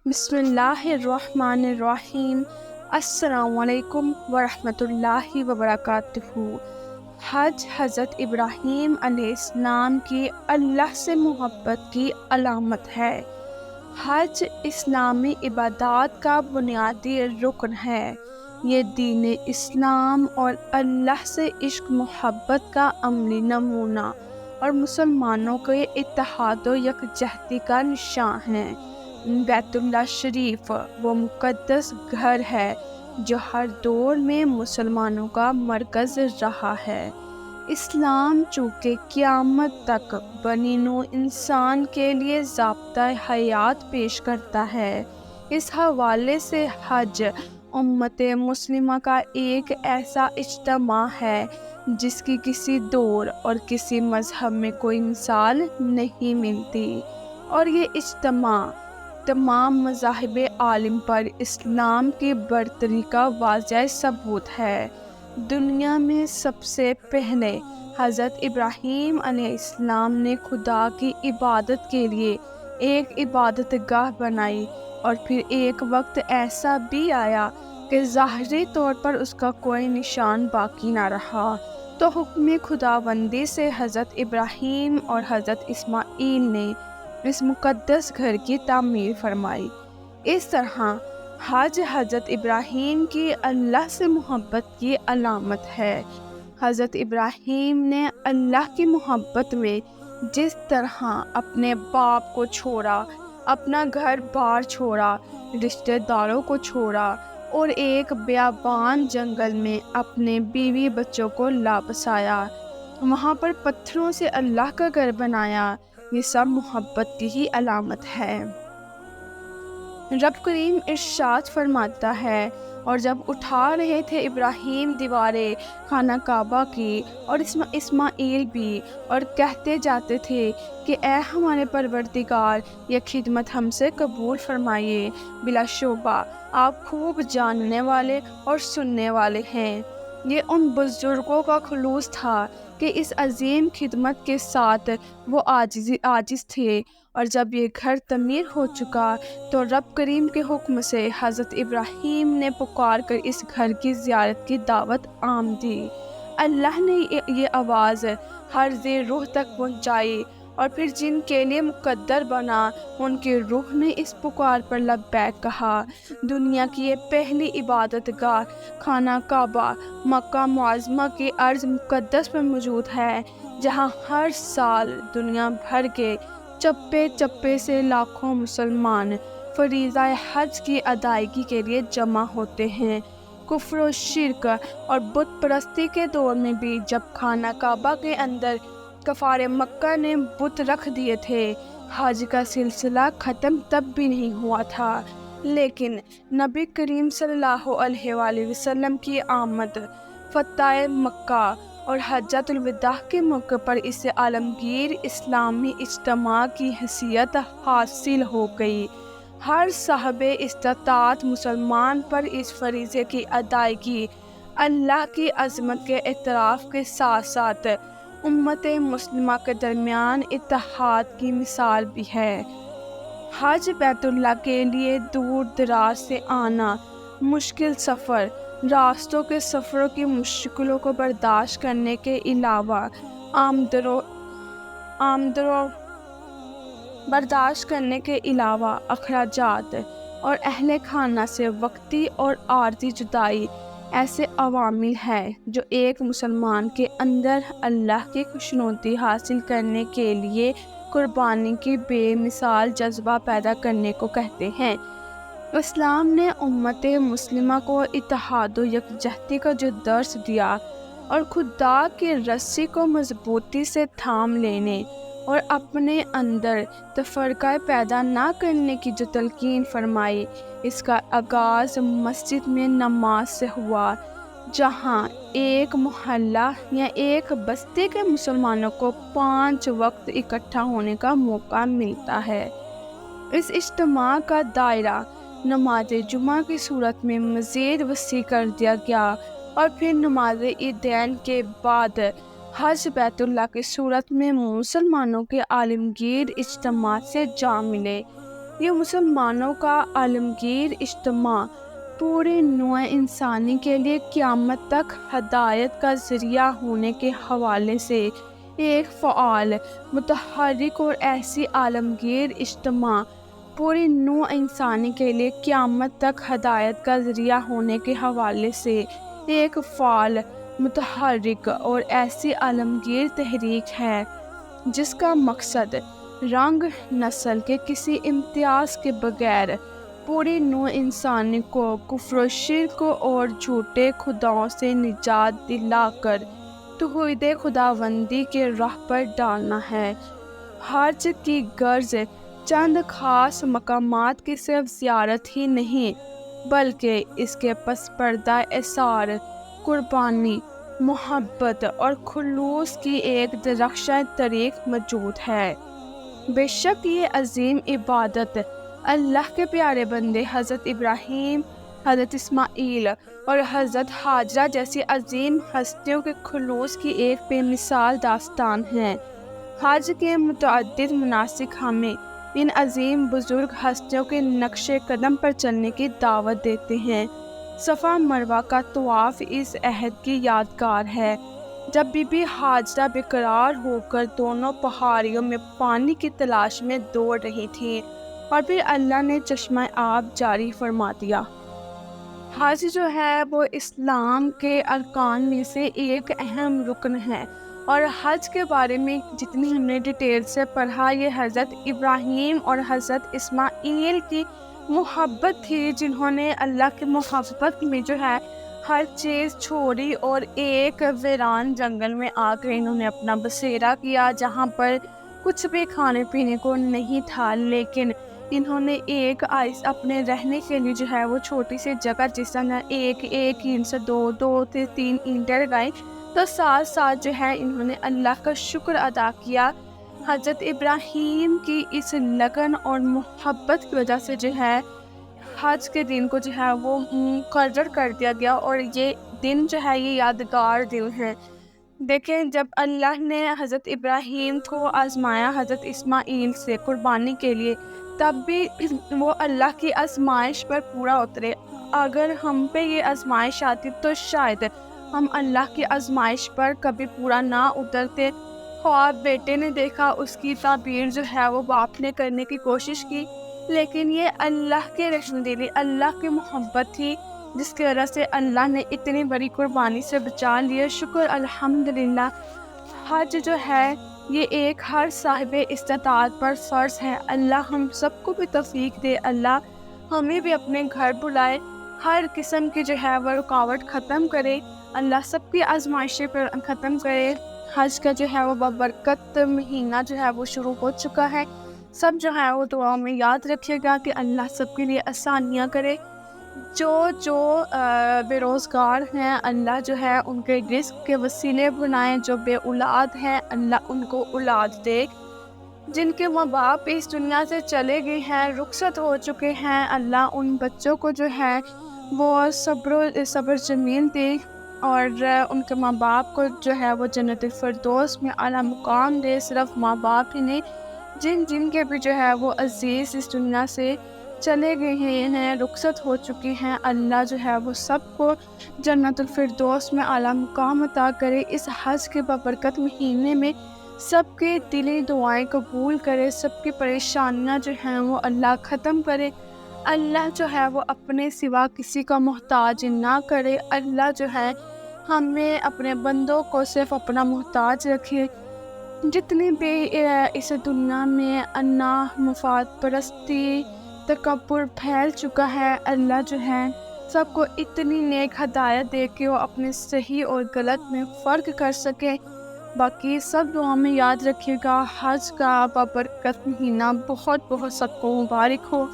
بسم اللہ الرحمن الرحیم۔ السلام علیکم ورحمۃ اللہ وبرکاتہ۔ حج حضرت ابراہیم علیہ السلام کی اللہ سے محبت کی علامت ہے۔ حج اسلامی عبادات کا بنیادی رکن ہے۔ یہ دین اسلام اور اللہ سے عشق محبت کا عملی نمونہ اور مسلمانوں کے اتحاد و یکجہتی کا نشان ہے۔ بیت اللہ شریف وہ مقدس گھر ہے جو ہر دور میں مسلمانوں کا مرکز رہا ہے۔ اسلام چونکہ قیامت تک بنی نوع انسان کے لیے ضابطۂ حیات پیش کرتا ہے، اس حوالے سے حج امت مسلمہ کا ایک ایسا اجتماع ہے جس کی کسی دور اور کسی مذہب میں کوئی مثال نہیں ملتی، اور یہ اجتماع تمام مذاہب عالم پر اسلام کی برتری کا واضح ثبوت ہے۔ دنیا میں سب سے پہلے حضرت ابراہیم علیہ السلام نے خدا کی عبادت کے لیے ایک عبادت گاہ بنائی، اور پھر ایک وقت ایسا بھی آیا کہ ظاہری طور پر اس کا کوئی نشان باقی نہ رہا، تو حکم خداوندی سے حضرت ابراہیم اور حضرت اسماعیل نے اس مقدس گھر کی تعمیر فرمائی۔ اس طرح حج حضرت ابراہیم کی اللہ سے محبت کی علامت ہے۔ حضرت ابراہیم نے اللہ کی محبت میں جس طرح اپنے باپ کو چھوڑا، اپنا گھر بار چھوڑا، رشتہ داروں کو چھوڑا اور ایک بیابان جنگل میں اپنے بیوی بچوں کو لا بسایا، وہاں پر پتھروں سے اللہ کا گھر بنایا، یہ سب محبت کی ہی علامت ہے۔ رب کریم ارشاد فرماتا ہے، اور جب اٹھا رہے تھے ابراہیم دیواریں خانہ کعبہ کی اور اسماعیل بھی، اور کہتے جاتے تھے کہ اے ہمارے پروردگار، یہ خدمت ہم سے قبول فرمائیے، بلا شبہ آپ خوب جاننے والے اور سننے والے ہیں۔ یہ ان بزرگوں کا خلوص تھا کہ اس عظیم خدمت کے ساتھ وہ عاجز تھے، اور جب یہ گھر تعمیر ہو چکا تو رب کریم کے حکم سے حضرت ابراہیم نے پکار کر اس گھر کی زیارت کی دعوت عام دی۔ اللہ نے یہ آواز ہر ذی روح تک پہنچائی، اور پھر جن کے لیے مقدر بنا ان کی روح نے اس پکار پر لبیک کہا۔ دنیا کی یہ پہلی عبادت گاہ خانہ کعبہ مکہ معظمہ کی ارض مقدس پر موجود ہے، جہاں ہر سال دنیا بھر کے چپے چپے سے لاکھوں مسلمان فریضہ حج کی ادائیگی کے لیے جمع ہوتے ہیں۔ کفر و شرک اور بت پرستی کے دور میں بھی جب خانہ کعبہ کے اندر کفار مکہ نے بت رکھ دیے تھے، حج کا سلسلہ ختم تب بھی نہیں ہوا تھا، لیکن نبی کریم صلی اللہ علیہ وآلہ وسلم کی آمد، فتح مکہ اور حجۃ الوداع کے موقع پر اسے عالمگیر اسلامی اجتماع کی حیثیت حاصل ہو گئی۔ ہر صاحب استطاعت مسلمان پر اس فریضے کی ادائیگی اللہ کی عظمت کے اعتراف کے ساتھ ساتھ امت مسلمہ کے درمیان اتحاد کی مثال بھی ہے۔ حج بیت اللہ کے لیے دور دراز سے آنا، مشکل سفر، راستوں کے سفروں کی مشکلوں کو برداشت کرنے کے علاوہ اخراجات اور اہل خانہ سے وقتی اور عارضی جدائی ایسے عوامل ہیں جو ایک مسلمان کے اندر اللہ کی خوشنودی حاصل کرنے کے لیے قربانی کی بے مثال جذبہ پیدا کرنے کو کہتے ہیں۔ اسلام نے امت مسلمہ کو اتحاد و یکجہتی کا جو درس دیا، اور خدا کی رسی کو مضبوطی سے تھام لینے اور اپنے اندر تفرقہ پیدا نہ کرنے کی جو تلقین فرمائی، اس کا آغاز مسجد میں نماز سے ہوا، جہاں ایک محلہ یا ایک بستی کے مسلمانوں کو 5 وقت اکٹھا ہونے کا موقع ملتا ہے۔ اس اجتماع کا دائرہ نماز جمعہ کی صورت میں مزید وسیع کر دیا گیا، اور پھر نماز عیدین کے بعد حج بیت اللہ کی صورت میں مسلمانوں کے عالمگیر اجتماع سے جا ملے۔ یہ مسلمانوں کا عالمگیر اجتماع پورے نوع انسانی کے لیے قیامت تک ہدایت کا ذریعہ ہونے کے حوالے سے ایک فعال، متحرک اور ایسی عالمگیر اجتماع پوری نوع انسانی کے لیے قیامت تک ہدایت کا ذریعہ ہونے کے حوالے سے ایک فعال، متحرک اور ایسی عالمگیر تحریک ہے جس کا مقصد رنگ نسل کے کسی امتیاز کے بغیر پوری نوع انسانی کو کفر و شرک اور جھوٹے خداؤں سے نجات دلا کر توحید خداوندی کے راہ پر ڈالنا ہے۔ حج کی غرض چند خاص مقامات کی صرف زیارت ہی نہیں بلکہ اس کے پس پردہ اثار، قربانی، محبت اور خلوص کی ایک درخشاں طریق موجود ہے۔ بے شک یہ عظیم عبادت اللہ کے پیارے بندے حضرت ابراہیم، حضرت اسماعیل اور حضرت ہاجرہ جیسی عظیم ہستیوں کے خلوص کی ایک بے مثال داستان ہے۔ حج کے متعدد مناسک ہمیں ان عظیم بزرگ ہستیوں کے نقش قدم پر چلنے کی دعوت دیتے ہیں۔ صفا مروہ کا طواف اس عہد کی یادگار ہے جب بی بی ہاجرہ بے قرار ہو کر دونوں پہاڑیوں میں پانی کی تلاش میں دوڑ رہی تھیں اور پھر اللہ نے چشمہ آب جاری فرما دیا۔ حج جو ہے وہ اسلام کے ارکان میں سے ایک اہم رکن ہے، اور حج کے بارے میں جتنی ہم نے ڈیٹیل سے پڑھا، یہ حضرت ابراہیم اور حضرت اسماعیل کی محبت تھی جنہوں نے اللہ کی محبت میں جو ہے ہر چیز چھوڑی اور ایک ویران جنگل میں آ کر انہوں نے اپنا بسیرا کیا جہاں پر کچھ بھی کھانے پینے کو نہیں تھا، لیکن انہوں نے ایک اپنے رہنے کے لیے جو ہے وہ چھوٹی سی جگہ جس طرح ایک اینٹ سے دو سے 3 اینٹیں لگائیں، تو ساتھ ساتھ جو ہے انہوں نے اللہ کا شکر ادا کیا۔ حضرت ابراہیم کی اس لگن اور محبت کی وجہ سے جو ہے حج کے دن کو جو ہے وہ مقرر کر دیا گیا، اور یہ دن جو ہے یہ یادگار دن ہے۔ دیکھیں، جب اللہ نے حضرت ابراہیم کو آزمایا حضرت اسماعیل سے قربانی کے لیے، تب بھی وہ اللہ کی آزمائش پر پورا اترے۔ اگر ہم پہ یہ آزمائش آتی تو شاید ہم اللہ کی آزمائش پر کبھی پورا نہ اترتے۔ خواب بیٹے نے دیکھا، اس کی تعبیر جو ہے وہ باپ نے کرنے کی کوشش کی، لیکن یہ اللہ کے رحم دلی، اللہ کی محبت تھی جس کی وجہ سے اللہ نے اتنی بڑی قربانی سے بچا لیا۔ شکر الحمدللہ۔ حج جو ہے یہ ایک ہر صاحب استطاعت پر فرض ہے۔ اللہ ہم سب کو بھی توفیق دے، اللہ ہمیں بھی اپنے گھر بلائے، ہر قسم کی جو ہے وہ رکاوٹ ختم کرے، اللہ سب کی آزمائشیں پر ختم کرے۔ حج کا جو ہے وہ بابرکت مہینہ جو ہے وہ شروع ہو چکا ہے۔ سب جو ہے وہ دعاؤں میں یاد رکھیے گا کہ اللہ سب کے لیے آسانیاں کرے۔ جو بے روزگار ہیں، اللہ جو ہے ان کے رزق کے وسیلے بنائیں۔ جو بے اولاد ہیں، اللہ ان کو اولاد دے۔ جن کے ماں باپ اس دنیا سے چلے گئے ہیں، رخصت ہو چکے ہیں، اللہ ان بچوں کو جو ہے وہ صبر جمیل دے، اور ان کے ماں باپ کو جو ہے وہ جنت الفردوس میں اعلیٰ مقام دے۔ صرف ماں باپ ہی نہیں، جن کے بھی جو ہے وہ عزیز اس دنیا سے چلے گئے ہیں، رخصت ہو چکے ہیں، اللہ جو ہے وہ سب کو جنت الفردوس میں اعلیٰ مقام عطا کرے۔ اس حج کے بابرکت مہینے میں سب کے دلی دعائیں قبول کرے، سب کی پریشانیاں جو ہیں وہ اللہ ختم کرے۔ اللہ جو ہے وہ اپنے سوا کسی کا محتاج نہ کرے۔ اللہ جو ہے ہمیں اپنے بندوں کو صرف اپنا محتاج رکھے۔ جتنی بھی اس دنیا میں انا، مفاد پرستی، تکبر پھیل چکا ہے، اللہ جو ہے سب کو اتنی نیک ہدایت دے کے وہ اپنے صحیح اور غلط میں فرق کر سکے۔ باقی سب دعا میں یاد رکھیے گا، حج کا بابرکت مہینہ بہت بہت سب کو مبارک ہو۔